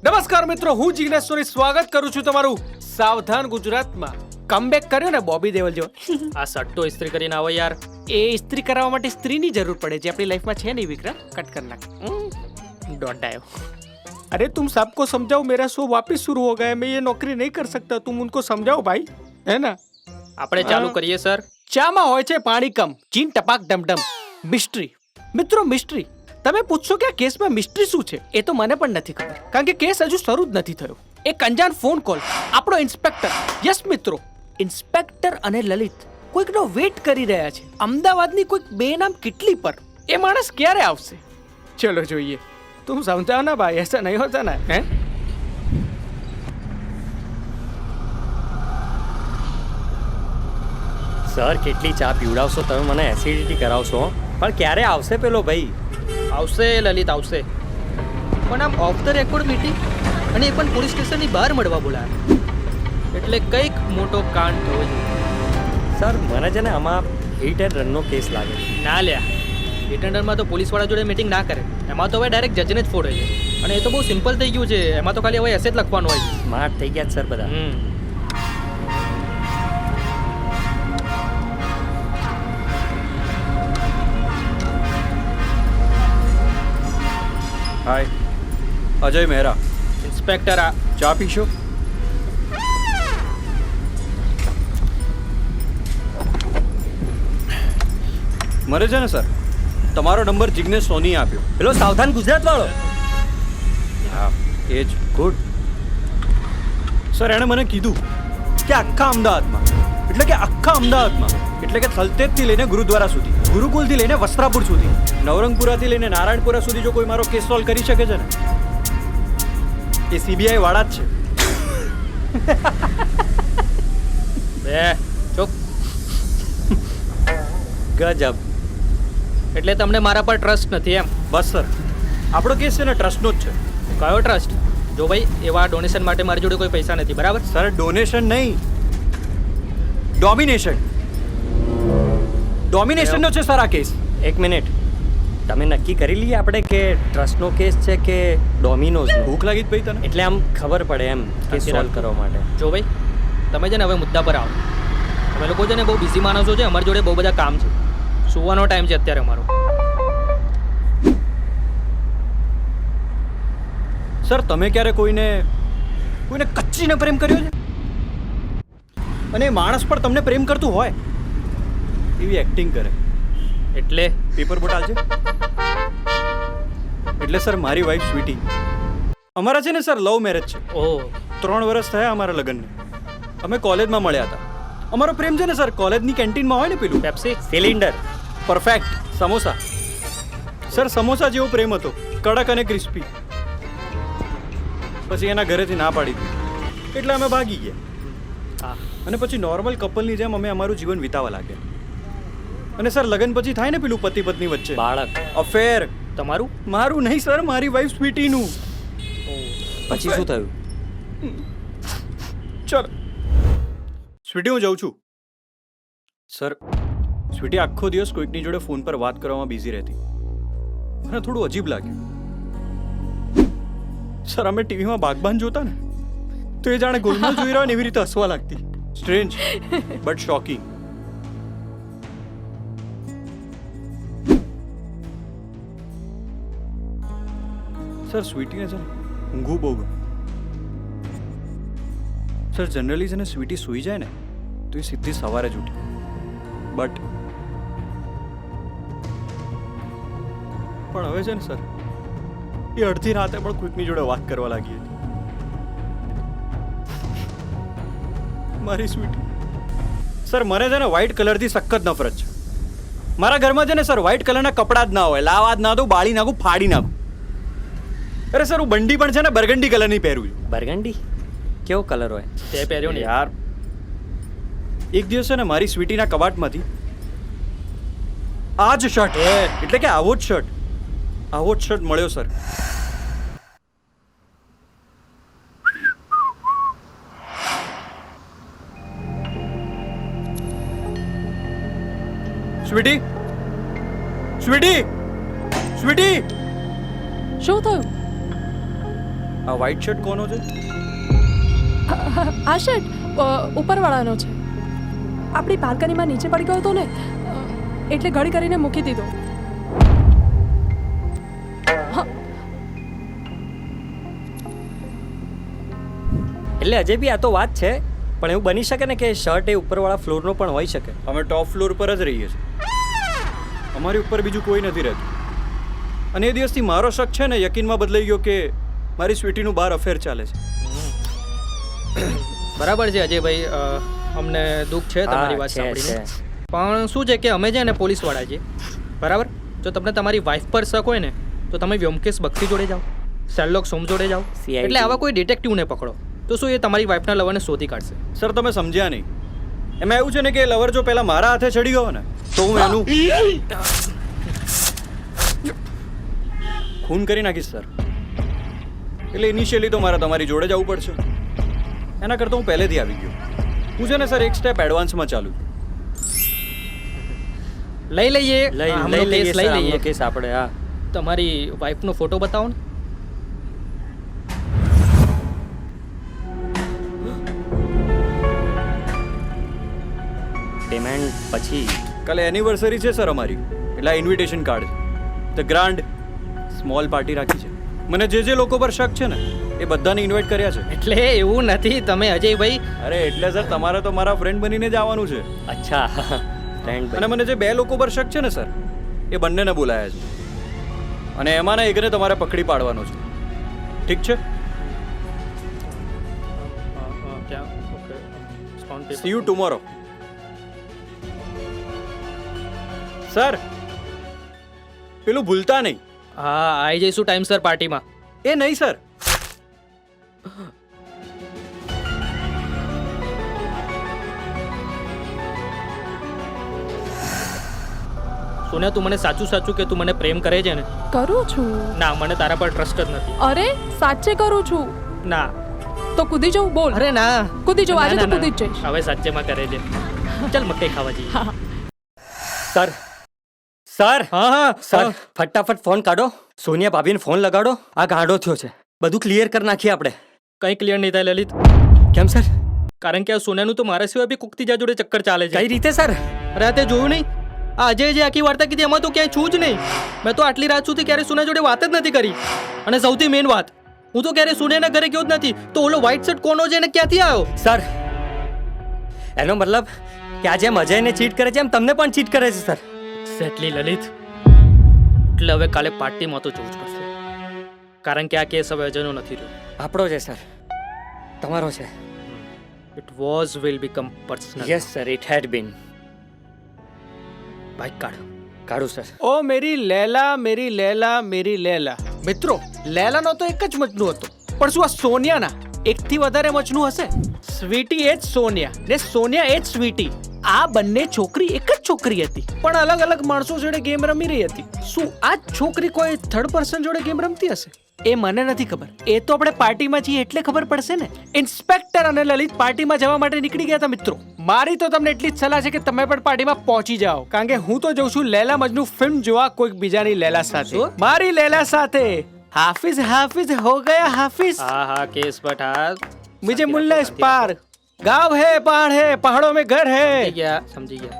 નમસ્કાર મિત્રો, હું જિગ્નેશ્વરી સ્વાગત કરું છું તમારું સાવધાન ગુજરાતમાં. કમબેક કર્યો ને બોબી દેવલ જો. આ સટ્ટો ઇસ્ત્રી કરીને આવો યાર. એ ઇસ્ત્રી કરવા માટે સ્ત્રીની જરૂર પડે જે આપણી લાઈફમાં છે નહીં. વિક્રમ કટ કર નાખ. डॉट आयो. अरे तुम सबको समझाओ, मेरा शो वापस शुरू हो गया है. मैं ये नौकरी नहीं कर सकता. तुम उनको समझाओ भाई, है ना. આપણે ચાલુ કરીએ સર. ચામાં હોય છે પાણી કમ, ચીન ટપાક ડમડમ. મિસ્ટ્રી મિત્રો, મિસ્ટ્રી. તમે પૂછશો કે આ કેસમાં મિસ્ટ્રી શું છે? એ તો મને પણ નથી ખબર, કારણ કે કેસ હજુ શરૂ જ નથી થયો. એક અંજાન ફોન કોલ, આપણો ઇન્સ્પેક્ટર, યસ મિત્રો, ઇન્સ્પેક્ટર અને લલિત કોઈકનો વેટ કરી રહ્યા છે અમદાવાદની કોઈક બેનામ કિટલી પર. એ માણસ ક્યારે આવશે? ચલો જોઈએ. तुम समझाओ ना भाई, ऐसा नहीं होता ना. हैं? સર કેટલી ચા પીવડાવશો તમે? મને એસિડિટી કરાવશો. પણ ક્યારે આવશે પેલો ભાઈ? આવશે લલિત, આવશે. પણ આમ ઓફ ધ રેકોર્ડ મીટિંગ, અને એ પણ પોલીસ સ્ટેશનની બહાર મળવા બોલાયા. એટલે કંઈક મોટો કાંડ થયો છે. સર મને છે ને આમાં હિટ એન્ડ રનનો કેસ લાગે છે. ના લ્યા, રિટર્નરમાં તો પોલીસવાળા જોડે મીટિંગ ના કરે. એમાં તો હવે ડાયરેક્ટ જજને જ ફોડે છે. અને એ તો બહુ સિમ્પલ થઈ ગયું છે. એમાં તો ખાલી હવે એસે જ લખવાનું હોય છે. સ્માર્ટ થઈ ગયા સર બધા. હાય, અજય મહેરા. ઇન્સ્પેક્ટર આ ચા પીશો? મને છે ને સર તમારો નંબર જિગ્નેશ સોનીએ આપ્યો. પેલો સાવધાન ગુજરાત વાળો. હા એ જ. ગુડ. સર એણે મને કીધું કે આખા અમદાવાદમાં એટલે કે સલ્તેજથી લઈને ગુરુદ્વારા સુધી, ગુરુકુલથી લઈને વસ્ત્રાપુર સુધી, નવરંગપુરાથી લઈને નારાયણપુરા સુધી જો કોઈ મારો કેસ સોલ્વ કરી શકે છે ને, એ સીબીઆઈ વાળા જ છે. બે ચૂપ. ગજબ. એટલે તમને મારા પર ટ્રસ્ટ નથી એમ? બસ સર, આપણો કેસ છે ને ટ્રસ્ટનો જ છે. કયો ટ્રસ્ટ? જો ભાઈ, એવા ડોનેશન માટે મારી જોડે કોઈ પૈસા નથી, બરાબર? સર ડોનેશન નહીં, ડોમિનેશનનો છે સર આ કેસ. એક મિનિટ, તમે નક્કી કરી લઈએ આપણે કે ટ્રસ્ટનો કેસ છે કે ડોમિનોઝનો? ભૂખ લાગી જ ભાઈ તને? એટલે આમ ખબર પડે એમ કેસ સોલ્વ કરવા માટે. જો ભાઈ, તમે છે ને હવે મુદ્દા પર આવો. તમે લોકો છે ને બહુ બિઝી માણસો છે. અમારી જોડે બહુ બધા કામ છે. સુવાનો ટાઈમ છે અત્યારે અમારો. સર તમે ક્યારે કોઈને કચ્ચીને પ્રેમ કર્યો છે? અને એ માણસ પણ તમને પ્રેમ કરતું હોય એવી એક્ટિંગ કરે. એટલે પેપર બોટ આલજે. એટલે સર મારી વાઈફ સ્વીટી, અમારા છે ને સર લવ મેરેજ છે. ઓહ, 3 વર્ષ થયા અમારા લગ્નને. અમે કોલેજમાં મળ્યા હતા. અમારો પ્રેમ છે ને સર કોલેજની કેન્ટીનમાં હોય ને પેલું Pepsi cylinder. Perfect samosa. Sir samosa જેવો પ્રેમ હતો, કડક અને ક્રિસ્પી. પછી એના ઘરેથી ના પાડી દીધી એટલે અમે ભાગી ગયા. હા. અને પછી નોર્મલ કપલની જેમ અમે અમારું જીવન વિતાવવા લાગ્યા. અને સર લગ્ન પછી થાય ને પેલું પતિ પત્ની વચ્ચે બાળક. અફેર. તમારું? મારું નહીં સર, મારી વાઈફ સ્વીટીનું. પછી શું થયું? ચલ સ્વીટી, હું જઉં છું. સર સ્વીટી આખો દિવસ કોઈકની જોડે ફોન પર વાત કરવામાં બિઝી રહેતી. મને થોડું અજીબ લાગ્યું. સર અમે ટીવીમાં બાગબાન જોતા ને, તો એ જાણે ગોલમાલ જોઈ રહ્યા ને એવી રીતે હસવા લાગતી. Strange but shocking. સર સ્વીટીને છે ને ઊંઘવું બહુ ગમે. સર જનરલી છે ને સ્વીટી સૂઈ જાય ને તો એ સીધી સવારે જ ઉઠે. બટ પણ હવે છે ને સર એ અડધી રાતે પણ કોઈકની જોડે વાત કરવા લાગી હતી. મારી સ્વીટી. સર મને છે ને વ્હાઈટ કલરથી સખત નફરત છે. મારા ઘરમાં છે ને સર વ્હાઈટ કલરના કપડાં જ ના હોય. લાવા જ ના દઉં, બાળી નાખું, ફાડી નાખું. અરે સર હું બંડી પણ છે ને બરગંડી કલરની પહેરું છું. બરગંડી કેવો કલર હોય? તે પહેર્યો ને યાર એક દિવસ છે ને મારી સ્વીટીના કબાટમાંથી આ જ શર્ટ, એટલે કે આવો જ શર્ટ મળ્યો સર. સ્વીટી, શું થયું? આ વ્હાઇટ શર્ટ કોનો છે? આ શર્ટ ઉપરવાળાનો છે. આપણી બાલ્કનીમાં નીચે પડી ગયો હતો ને, એટલે ઘડી કરીને મૂકી દીધો. એટલે અજય બી આ તો વાત છે, પણ એવું બની શકે ને કે શર્ટ એ ઉપરવાળા ફ્લોરનો પણ હોઈ શકે. અમે ટોપ ફ્લોર પર જ રહીએ છીએ. અમારી ઉપર બીજું કોઈ નથી રહેતું. અને એ દિવસથી મારો શક છે ને યકીનમાં બદલાઈ ગયો કે મારી સ્વીટીનું બહાર અફેર ચાલે છે. બરાબર છે અજયભાઈ, અમને દુઃખ છે તમારી વાત છે, સાંભળીને. પણ શું છે કે અમે છે ને પોલીસવાળા છીએ, બરાબર? જો તમને તમારી વાઈફ પર શક હોય ને તો તમે વ્યોમકેશ બક્ષી જોડે જાઓ, શેરલોક સોમ જોડે જાઓ. CID. એટલે આવા કોઈ ડિટેક્ટિવને પકડો તો શું એ તમારી વાઈફના લવરને શોધી કાઢશે. સર તમે સમજ્યા નહીં. એમાં એવું છે ને કે લવર જો પહેલા મારા હાથે ચડી ગયો ને તો હું એનું ખૂન કરી નાખીશ સર. એટલે ઇનિશિયલી તો મારે તમારી જોડે જવું પડશે. એના કરતાં હું પહેલેથી આવી ગયો. હું છે ને સર એક સ્ટેપ એડવાન્સમાં ચાલુ છું. લઈ લઈએ આમનો લઈ કેસ લઈ લઈએ. કેસ આપણે. હા, તમારી વાઈફનો ફોટો બતાવો ને. પેમેન્ટ પછી. કાલે એનિવર્સરી છે સર અમારી, એટલે આ ઇન્વિટેશન કાર્ડ છે. ધ ગ્રાન્ડ સ્મોલ પાર્ટી રાખી છે. મને જે લોકો પર શક છે ને એ બધાને ઇન્વાઇટ કર્યા છે. એટલે એવું નથી તમે અજયભાઈ. અરે એટલે સર તમારે તો મારા ફ્રેન્ડ બનીને જ આવવાનું છે. અચ્છા, ફ્રેન્ડ. અને મને જે 2 લોકો પર શક છે ને સર એ બંનેને બોલાયા છે. અને એમાંના એકને તમારે પકડી પાડવાનો છે. ઠીક છે? C you tomorrow. સર પેલું ભૂલતા નહીં. હા, આવી જઈશું ટાઈમસર પાર્ટીમાં. એ નહીં સર. સોનિયા, તું મને સાચું સાચું કે તું મને પ્રેમ કરે છે ને? કરું છું. ના, મને તારા પર ટ્રસ્ટ જ નથી. અરે સાચે કરું છું. ના. તો કૂદી જાઉં? બોલ. અરે ના. કૂદી જાઉં, આજે ના, તો ના, કૂદી જ જઈશ. હવે સાચેમાં કરે છે. ચાલ મકાઈ ખાવા જઈએ. સર, સર, હા હા સર, ફટાફટ ફોન કાઢો. સોનિયા ભાભીને ફોન લગાડો. આ ગાંડો થયો છે. બધું ક્લિયર કરી નાખીએ આપણે. કંઈ ક્લિયર નહીં થાય લલિત. કેમ સર? કારણ કે આ સોનિયાનું તો મારા સિવાય બી કુકતીજા જોડે ચક્કર ચાલે છે. કઈ રીતે સર? અરે આ તે જોયું નહીં? આ અજય જે આખી વાર્તા કીધી એમાં તો ક્યાંય છું જ નહીં. મેં તો આટલી રાત સુધી ક્યારે સોનિયા જોડે વાત જ નથી કરી. અને સૌથી મેઇન વાત, હું તો ક્યારે સોનિયાના ઘરે ગયો જ નથી. તો ઓલો વ્હાઇટ શર્ટ કોનો છે અને ક્યાંથી આવ્યો? સર, એનો મતલબ કે આ જેમ અજયને ચીટ કરે છે એમ તમને પણ ચીટ કરે છે સર. સેટલી લલિત. એટલે હવે કાલે પાર્ટીમાં તો જવું જ પડશે. કારણ કે આ કેસ હવે અજયનો નથી રહ્યો. આપણો છે સર, તમારો છે. It was will become personal. Yes sir, it had been. Bike કાઢ. કાઢું સર. ઓ મેરી લૈલા, મેરી લૈલા, મેરી લૈલા. મિત્રો, લૈલાનો તો એક જ મજનુ હતો, પણ શું આ સોનિયાના એકથી વધારે મજનુ હશે? સ્વીટી એ જ સોનિયા ને સોનિયા એ જ સ્વીટી. આ બંને છોકરી એક જ છોકરી હતી, પણ અલગ અલગ માણસો જોડે ગેમ રમી રહી હતી. શું આ જ છોકરી કોઈ થર્ડ પર્સન જોડે ગેમ રમતી હશે? એ મને નથી ખબર. એ તો આપણે પાર્ટીમાં છીએ એટલે ખબર પડશે ને. ઇન્સ્પેક્ટર અને લલિત પાર્ટીમાં જવા માટે નીકળી ગયા હતા મિત્રો. મારી તો તમને એટલી જ સલાહ છે કે તમે પણ પાર્ટીમાં પહોંચી જાઓ, કારણ કે હું તો જઉં છું લૈલા મજનુ ફિલ્મ જોવા કોઈક બીજાની લૈલા સાથે. શું? મારી લૈલા સાથે. हाफिज हाफिज हो गया हाफिज. હા હા કેસ બટા. मुझे मुल्ला इस पार गाँव है पहाड़ है पहाड़ों में घर है. સમજી ગયા સમજી ગયા.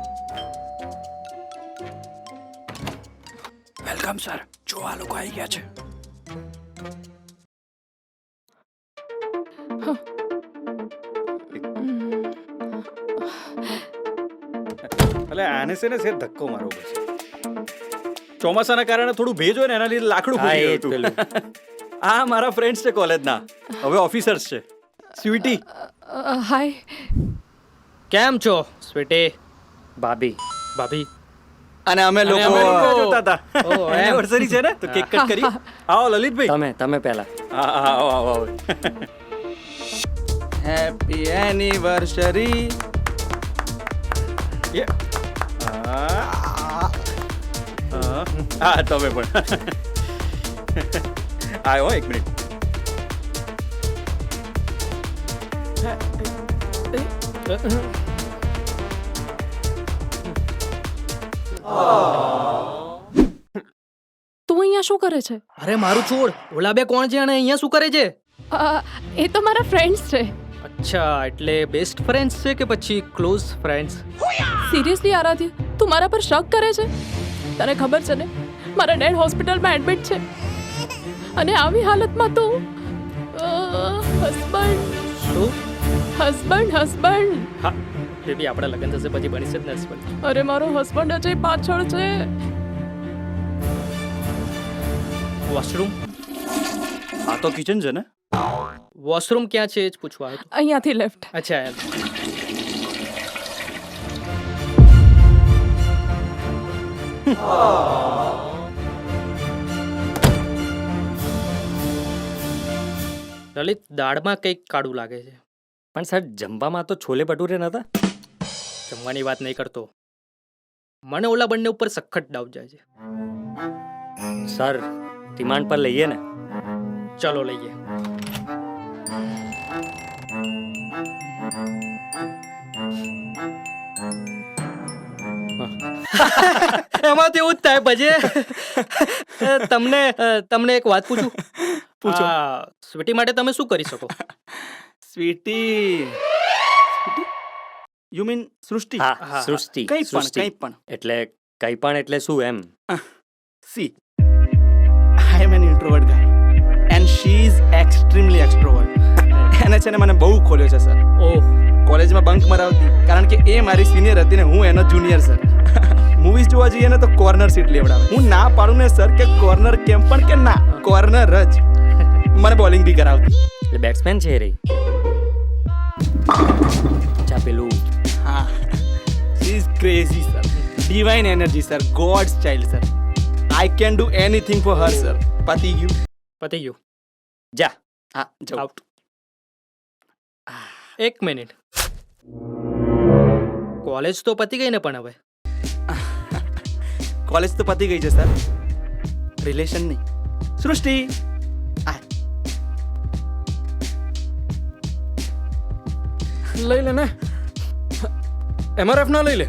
Welcome sir. જો આ લોકો આવી ગયા છે. એટલે આને છે ને ધક્કો મારવો પડશે. ચોમાસાના કારણે થોડું ભેજ હોય ને એના લીધે લાકડું હા, ફૂટી એ જ ગયું પેલું. હતું. આ મારા ફ્રેન્ડ્સ છે કોલેજના, હવે ઓફિસર્સ છે. સ્વીટી. હાય. કેમ છો સ્વીટી? ભાભી. ભાભી. અને અમે અને લોકો અમે લોકો જોતા હતા. ઓહ, એમ. એનિવર્સરી છે ને તો કેક કટ કરી. આવો લલિતભાઈ. તમે પહેલા. હા હા આવો આવો આવો. Happy anniversary. હા તમે પણ આવ્યો એક મિનિટ. તું અહીંયા શું કરે છે? અરે મારું છોડ. ઓલા બે કોણ છે અને અહીંયા શું કરે છે? એ તો મારા ફ્રેન્ડ્સ છે. અચ્છા, એટલે બેસ્ટ ફ્રેન્ડ્સ છે કે પછી ક્લોઝ ફ્રેન્ડ્સ? સિરિયસલી આરાધ્ય, તું મારા પર શક કરે છે? તને ખબર છે ને, મારા ડેડ હોસ્પિટલમાં એડમિટ છે અને આવી હાલતમાં તું હસબન્ડ. હા બેબી, આપણા લગ્ન થશે પછી બનીશે જ ને હસબન્ડ. અરે મારો હસબન્ડ અજય પાછળ છે. વોશરૂમ? આ તો કિચન છે ને? વોશરૂમ ક્યાં છે એ જ પૂછવા આવ્યો હતો. અહીંયાથી લેફ્ટ. અચ્છા યાર. લલિત, દાળમાં કંઈક કાળું લાગે છે. પણ સર જમવામાં તો છોલે ભટુરે નતા. જમવાની વાત નહીં કરતો, મને ઓલા બંને ઉપર સખત ડાઉટ જાય છે. સર રિમાન્ડ પર લઈએ ને? ચલો લઈએ. એમાં તો એવું જ થાય પછી. તમને એક વાત પૂછું? પૂછો. સ્વીટી માટે તમે શું કરી શકો? સ્વીટી યુ મીન સૃષ્ટિ? હા, હા. સૃષ્ટિ. કંઈ પણ સૃષ્ટિ. કંઈ પણ. એટલે કંઈ પણ એટલે શું એમ? See, I am an introvert guy and she is extremely extrovert. એને છે ને મને બહુ ખોલ્યો છે સર. ઓહ, કોલેજમાં બંક મરાવતી કારણ કે એ મારી સિનિયર હતી ને હું એનો જુનિયર સર. મૂવીઝ જોવા જઈએ ને તો કોર્નર સીટ લેવડાવે. હું ના પાડું ને સર કે કોર્નર કેમ, પણ કે ના, કોર્નર જ. મને બોલિંગ બી કરાવતી. એટલે બેટ્સમેન છે એ રહી. અચ્છા, પેલું હા, she is crazy sir. Divine energy sir, god's child sir. I can do anything for her sir. પતી ગયું. પતી ગયું. જા. હા, જાઓ. આઉટ. એક મિનિટ, કોલેજ તો પતી ગઈ ને? પણ હવે કોલેજ તો પતી ગઈ છે સર, રિલેશન નહીં. સૃષ્ટિ આ લઈ લે ને, એમઆરએફ ના લઈ લે.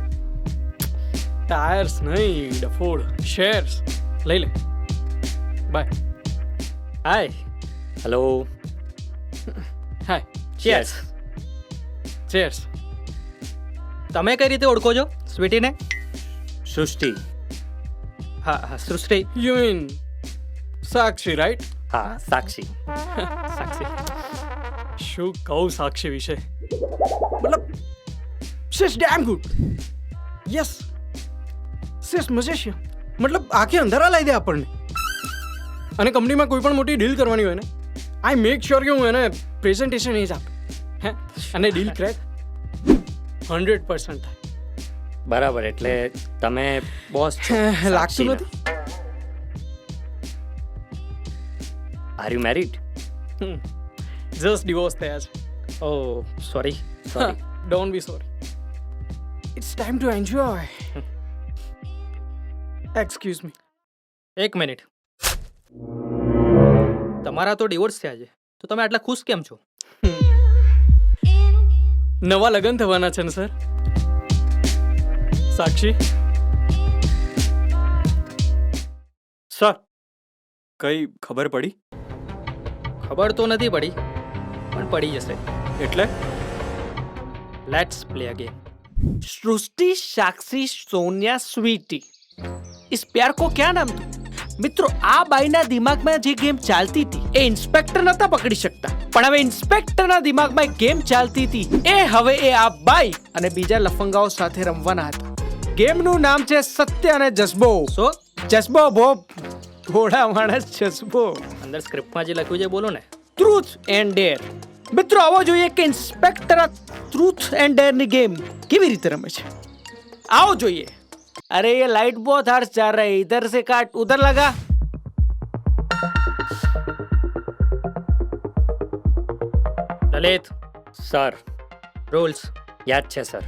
ટાયર્સ નહીં, ડફોડ. શેર્સ લઈ લે. Bye. Hi. Hello. Hi. Cheers. Cheers. તમે કઈ રીતે ઓળખો છો સ્વીટીને? સૃષ્ટિ. હા હા, Srishti. You mean Sakshi, right? હા, સાક્ષી. સાક્ષી. શું કહું સાક્ષી વિશે? મતલબ she is damn good. Yes, she is magician. મતલબ આખી અંધારા લાવી દે આપણને. અને કંપનીમાં કોઈ પણ મોટી ડીલ કરવાની હોય ને, આઈ મેક શ્યોર કે હું એને પ્રેઝન્ટેશન એ જ આપે. હે, અને ડીલ ક્રેક 100% થાય. બરાબર, એટલે તમે બોસ છો? લાગતું નથી. Are you married? Just divorce થયા છે. Oh sorry. Sorry. Don't be sorry. It's time to enjoy. Excuse me. એક મિનિટ, તમારા તો ડિવોર્સ થયા છે, તો તમે આટલા ખુશ કેમ છો? નવા લગ્ન થવાના છે ને સર. સાક્ષી, સર કઈ ખબર પડી? ખબર તો નથી પડી, પણ પડી જશે. એટલે લેટ્સ પ્લે અ ગેમ. सृष्टि, साक्षी, सोनिया, स्वीटी, इस प्यार को क्या नाम दूं? મિત્રો, આ બાઈના દિમાગમાં જે ગેમ ચાલતી હતી એ ઇન્સ્પેક્ટર નતા પકડી શકતા, પણ હવે ઇન્સ્પેક્ટરના દિમાગમાં એક ગેમ ચાલતી હતી એ હવે એ આ બાઈ અને બીજા લફંગાઓ સાથે રમવાના હતા. ગેમનું નામ છે સત્ય અને જઝ્બો. સો જઝ્બો ભો થોડા માણસ જઝ્બો. અંદર સ્ક્રિપ્ટમાં જે લખ્યું છે બોલો ને. ટ્રુથ એન્ડ ડેર. મિત્રો, આવો જોઈએ કે ઇન્સ્પેક્ટર આ ટ્રુથ એન્ડ ડેર ની ગેમ કેવી રીતે રમે છે. आओ જોઈએ. अरे ये लाइट बहुत हार्श जा रहा है, इधर से काट उधर लगा. Lalit, sir, rules. યાદ છે સર?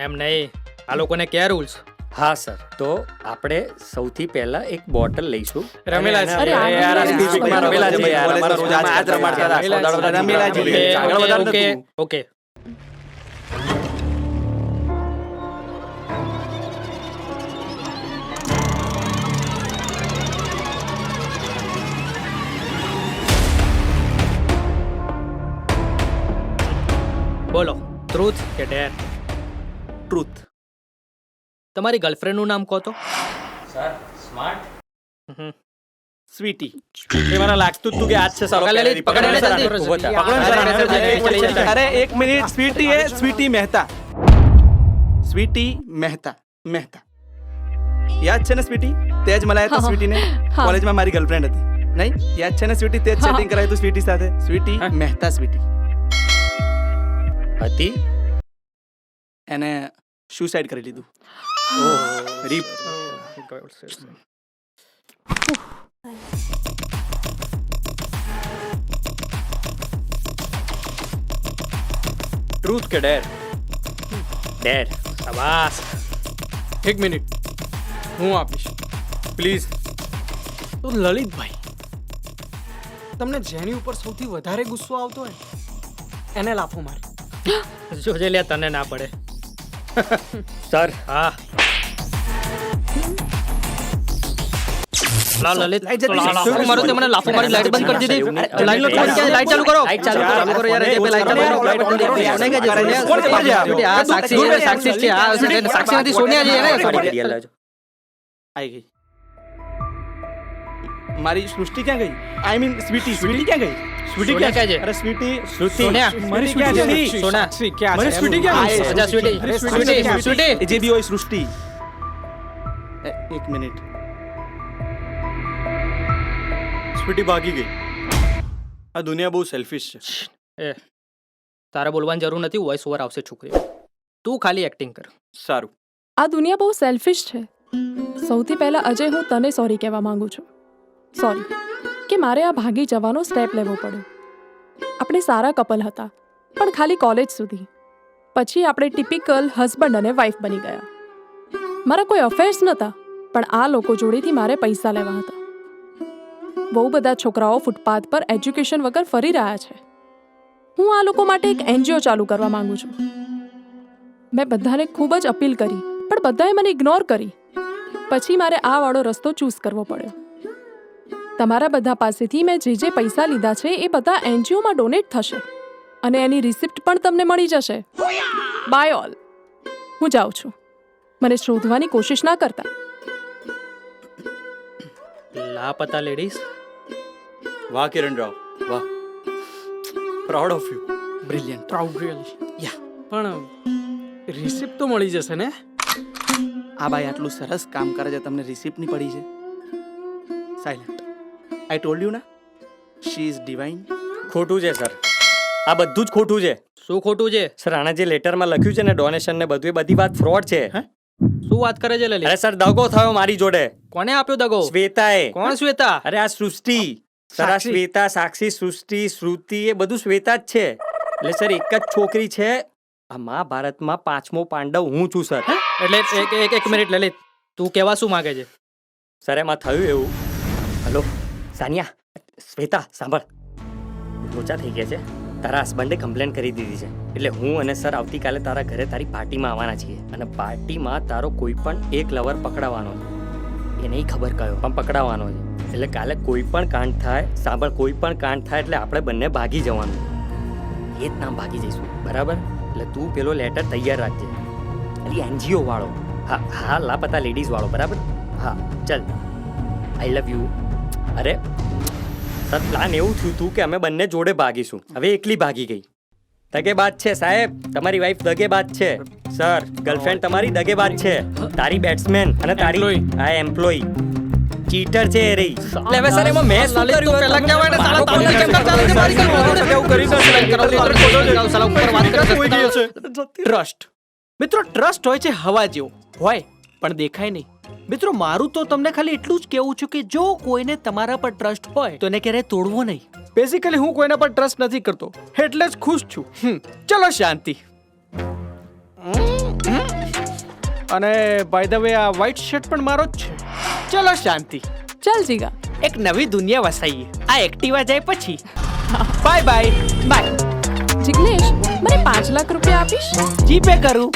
એમ નહીં, આ લોકોને ક્યાં રૂલ્સ? હા સર, તો આપણે સૌથી પહેલા એક બોટલ લઈશું. રમેલા છે. અરે આ યાર, રમેલા બીજું છે. તમારા રમેલા છે યાર, અમારા રોજ આ જ રમાડતા હતા. રમેલા છે. ઓકે આગળ વધાર ઓકે નતું. ઓકે. ટ્રુથ કે ડેર? ટ્રુથ. તમારી ગર્લફ્રેન્ડનું નામ કહો તો. Sir smart. સ્વીટી. એ મને લાગતું જ તું કે આજ છે સારો. પકડ લે, પકડ લે, જલ્દી. ઉભો થા. પકડો ને સર, આને. અરે એક મિનિટ, સ્વીટી એ સ્વીટી મહેતા. સ્વીટી મહેતા. મહેતા યાદ છે ને સ્વીટી? તે જ મળાયા હતા હા. સ્વીટીને હા. કોલેજમાં મારી ગર્લફ્રેન્ડ હતી. નહીં યાદ છે ને સ્વીટી? તે જ હા. સેટિંગ કરાયું તું સ્વીટી સાથે. સ્વીટી મહેતા. સ્વીટી હતી. એને સુસાઇડ કરી લીધું. રીપ. ટ્રુથ કે ડેર? ડેર. શાબાશ. એક મિનિટ, હું આપીશ. પ્લીઝ. તો લલિતભાઈ, તમને જેની ઉપર સૌથી વધારે ગુસ્સો આવતો હોય એને લાફો મારી. જોજે લે, તને ના પડે. સર હા. લા લલિત, તો લાફો મારો તે મને લાફો મારી લાઈટ બંધ કરી દીધી. લાઈટ નો બંધ ક્યાં? લાઈટ ચાલુ કરો. લાઈટ ચાલુ કરો. ચાલુ કરો યાર, એ બે લાઈટ ચાલુ કરો. સોનિયા કે સોનિયા. કોણ છે બાજુ? આ સાક્ષી છે, સાક્ષી છે. આ સાક્ષી નથી, સોનિયા છે ને. આવી ગઈ. મારી સૃષ્ટિ ક્યાં ગઈ? I mean sweetie. સ્વીટી ક્યાં ગઈ? સ્વીટી સોનિયા ક્યાં છે? અરે સ્વીટી. સોનિયા. મારી સ્વીટી ક્યાં છે? સોના. મારી સ્વીટી ક્યાં ગઈ? અચ્છા, સ્વીટી. Sweetie, sweetie. એ જે બી હોય સૃષ્ટિ. એક મિનિટ. સ્વીટી ભાગી ગઈ. આ દુનિયા બહુ સેલ્ફિશ છે. એ તારે બોલવાની જરૂર નથી, વોઇસ ઓવર આવશે છોકરી. તું ખાલી એક્ટિંગ કર. સારું. આ દુનિયા બહુ સેલ્ફિશ છે. સૌથી પહેલા અજય, હું તને સોરી કહેવા માંગુ છું. સોરી કે મારે આ ભાગી જવાનો સ્ટેપ લેવો પડ્યો. આપણે સારા કપલ હતા, પણ ખાલી કોલેજ સુધી. પછી આપણે ટિપિકલ હસબન્ડ અને વાઈફ બની ગયા. મારા કોઈ અફેર્સ નહોતા, પણ આ લોકો જોડેથી મારે પૈસા લેવા હતા. બહુ બધા છોકરાઓ ફૂટપાથ પર એજ્યુકેશન વગર ફરી રહ્યા છે. હું આ લોકો માટે એક એનજીઓ ચાલુ કરવા માંગુ છું. મેં બધાને ખૂબ જ અપીલ કરી, પણ બધાએ મને ઇગ્નોર કરી. પછી મારે આ વાળો રસ્તો ચૂઝ કરવો પડ્યો. તમારા બધા પાસેથી મેં જે પૈસા લીધા છે એ બધા એનજીઓમાં ડોનેટ થશે અને એની રિસિપ્ટ પણ તમને મળી જશે. Bye all. હું જાઉં છું. મને શોધવાની કોશિશ ના કરતા. લાપતા લેડીઝ. વાહ કિરણ રાવ, વાહ. Proud of you. Brilliant. Proud really. પણ રિસિપ્ટ તો મળી જશે ને? આ ભાઈ આટલું સરસ કામ કરે છે, તમને રિસિપ્ટ નહીં પડી છે? સાયલેન્ટ. આઈ ટોલ્ડ યુ ના, શી ઇઝ ડિવાઇન. ખોટું છે સર, આ બધું જ ખોટું છે. શું ખોટું છે? સર આના જે લેટરમાં લખ્યું છે ને ડોનેશન ને બધું, એ બધી વાત ફ્રોડ છે. શું વાત કરે છે લલિત? અરે સર દગો થયો મારી જોડે. કોને આપ્યો દગો? શ્વેતાએ. કોણ શ્વેતા? અરે આ સૃષ્ટિ. સર આ શ્વેતા, સાક્ષી, સૃષ્ટિ, શ્રુતિ એ બધું શ્વેતા જ છે. એટલે સર એક જ છોકરી છે. આ મહાભારતમાં 5મો પાંડવ હું છું સર. એટલે એક મિનિટ લલિત, તું કહેવા શું માંગે છે? સર એમાં થયું એવું. હલો સાનિયા, શ્વેતા સાંભળ, લોચા થઈ ગયા છે. તારા હસબન્ડે કમ્પ્લેન કરી દીધી છે. એટલે હું અને સર આવતીકાલે તારા ઘરે તારી પાર્ટીમાં આવવાના છીએ. અને પાર્ટીમાં તારો કોઈ પણ એક લવર પકડાવાનો છે. એ નહીં ખબર કયો, પણ પકડાવાનો છે. એટલે કાલે કોઈ પણ કાંડ થાય, સાંભળ, કોઈ પણ કાંડ થાય એટલે આપણે બંને ભાગી જવાનું. એ જ નામ ભાગી જઈશું, બરાબર? એટલે તું પેલો લેટર તૈયાર રાખજે. એટલે એનજીઓ વાળો. હા હા, લાપતા લેડીઝ વાળો, બરાબર? હા ચલ, આઈ લવ યુ. અરે સર પ્લાન એવું થયું હતું કે અમે બંને જોડે ભાગીશું. હવે એકલી ભાગી ગઈ. દગેબાજ છે સાહેબ, તમારી વાઈફ દગેબાજ છે. સર ગર્લફ્રેન્ડ તમારી દગેબાજ છે. તારી બેટ્સમેન અને તારી આ એમ્પ્લોય ચીટર છે એ રહી. એટલે હવે સર એમાં મેં શું કર્યું? પહેલા કહેવાય ને, સાલા તમને કેમ કરતા નથી? મારી ગર્લફ્રેન્ડ કેવું કરી દે? સાલા ઉપર વાત કરે. ટ્રસ્ટ. મિત્રો, ટ્રસ્ટ હોય છે હવા જેવો હોય, પણ દેખાય નહીં. મિત્રો, મારું તો તમને ખાલી એટલું જ કહેવું છે કે જો કોઈને તમારા પર ટ્રસ્ટ હોય તો એને ક્યારેય તોડવો નહીં. બેઝિકલી હું કોઈના પર ટ્રસ્ટ નથી કરતો, એટલે જ ખુશ છું. ચલો શાંતિ. અને બાય ધ વે આ વ્હાઈટ શર્ટ પણ મારો જ છે. ચલો શાંતિ. ચાલ જીગા. એક નવી દુનિયા વસાઈએ. આ એક્ટિવા જાય પછી. Bye bye. બાય. જિગ્નેશ, મને 5 લાખ રૂપિયા આપીશ? જીપે કરું.